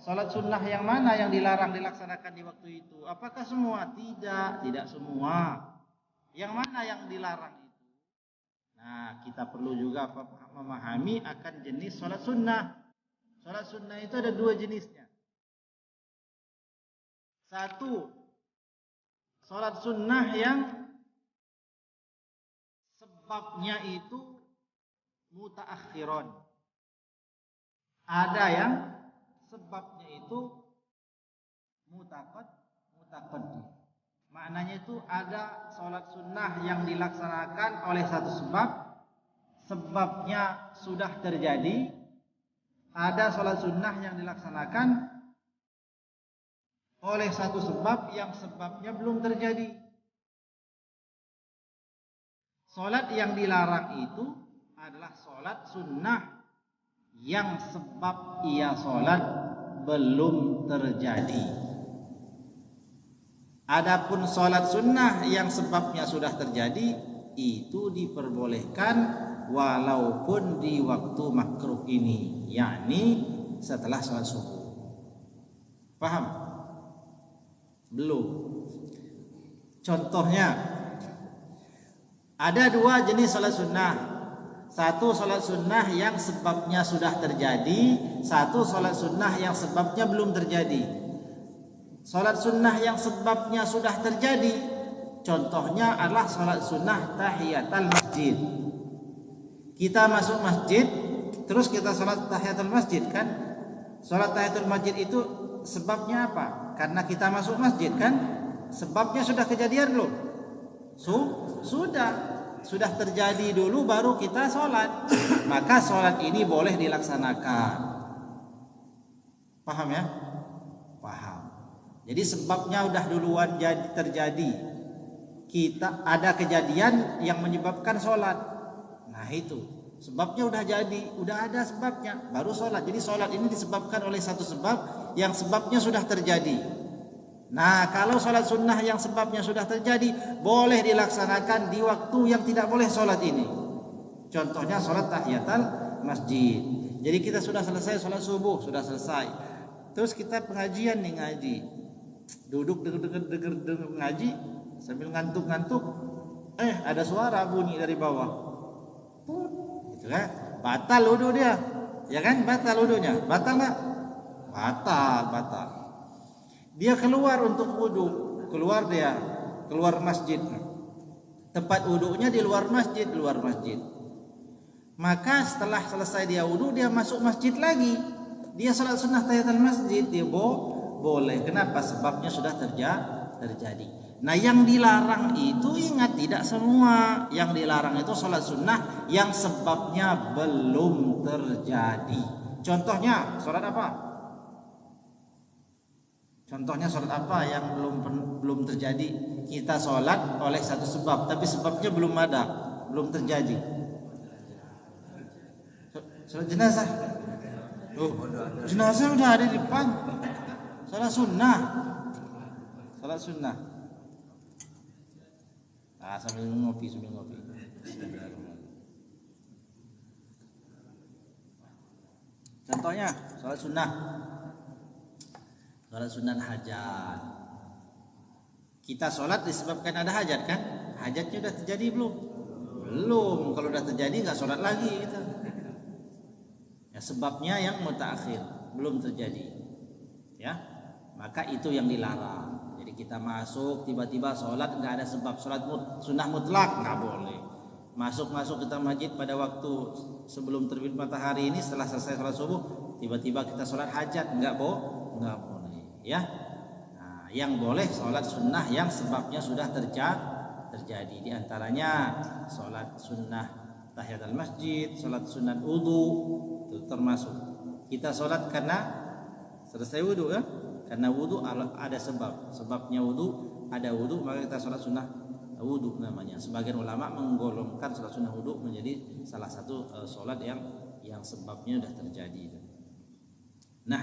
Salat sunnah yang mana yang dilarang dilaksanakan di waktu itu? Apakah semua? Tidak semua. Yang mana yang dilarang itu? Nah, kita perlu juga memahami akan jenis salat sunnah. Salat sunnah itu ada dua jenisnya. Satu, salat sunnah yang sebabnya itu mutaakhiron. Ada yang sebabnya itu mutaqaddim. Maknanya itu ada salat sunnah yang dilaksanakan oleh satu sebabnya sudah terjadi. Ada salat sunnah yang dilaksanakan oleh satu sebab yang sebabnya belum terjadi. Salat yang dilarang itu adalah salat sunnah yang sebab ia salat belum terjadi. Adapun salat sunnah yang sebabnya sudah terjadi itu diperbolehkan walaupun di waktu makruh ini, yakni setelah salat subuh. Paham? Belum. Contohnya ada dua jenis salat sunnah. Satu salat sunnah yang sebabnya sudah terjadi, satu salat sunnah yang sebabnya belum terjadi. Salat sunnah yang sebabnya sudah terjadi, contohnya adalah salat sunnah tahiyatul masjid. Kita masuk masjid, terus kita salat tahiyatul masjid kan? Salat tahiyatul masjid itu sebabnya apa? Karena kita masuk masjid kan? Sebabnya sudah kejadian belum? Sudah terjadi dulu baru kita salat. Maka salat ini boleh dilaksanakan. Paham ya? Paham. Jadi sebabnya udah duluan terjadi. Kita ada kejadian yang menyebabkan sholat. Nah itu sebabnya udah jadi, udah ada sebabnya, baru sholat. Jadi sholat ini disebabkan oleh satu sebab yang sebabnya sudah terjadi. Nah kalau sholat sunnah yang sebabnya sudah terjadi boleh dilaksanakan di waktu yang tidak boleh sholat ini. Contohnya sholat tahiyatul masjid. Jadi kita sudah selesai sholat subuh, sudah selesai. Terus kita pengajian nih, ngaji. Duduk denger ngaji sambil ngantuk-ngantuk, ada suara bunyi dari bawah, gitu kan? Batal wudu dia, ya kan? Batal wudunya, batal nggak? Batal. Dia keluar untuk wudu, keluar masjid. Tempat wudunya di luar masjid. Maka setelah selesai dia wudu, dia masuk masjid lagi. Dia salat sunnah tahiyatul masjid, dia boleh. Kenapa? Sebabnya sudah terjadi. Nah yang dilarang itu ingat tidak semua. Yang dilarang itu salat sunnah yang sebabnya belum terjadi. Contohnya salat apa? Yang belum terjadi? Kita salat oleh satu sebab, tapi sebabnya belum terjadi. Salat jenazah. Jenazah udah ada di depan. Salat sunnah. Sambil ngopi. Contohnya salat sunnah hajat. Kita salat disebabkan ada hajat kan? Hajatnya udah terjadi belum? Kalau udah terjadi nggak salat lagi gitu. Ya sebabnya yang mutaakhir belum terjadi. Ya. Maka itu yang dilarang. Jadi kita masuk tiba-tiba sholat nggak ada sebab, sholat sunnah mutlak nggak boleh. Masuk kita masjid pada waktu sebelum terbit matahari ini, setelah selesai sholat subuh tiba-tiba kita sholat hajat nggak boleh. Ya. Nah, yang boleh sholat sunnah yang sebabnya sudah terjadi. Di antaranya sholat sunnah tahiyatul masjid, sholat sunnah wudu itu termasuk. Kita sholat karena selesai wudu ya. Karena wudu ada sebabnya wudu, ada wudu maka kita sholat sunnah wudu namanya. Sebagian ulama menggolongkan sholat sunnah wudu menjadi salah satu sholat yang sebabnya sudah terjadi. Nah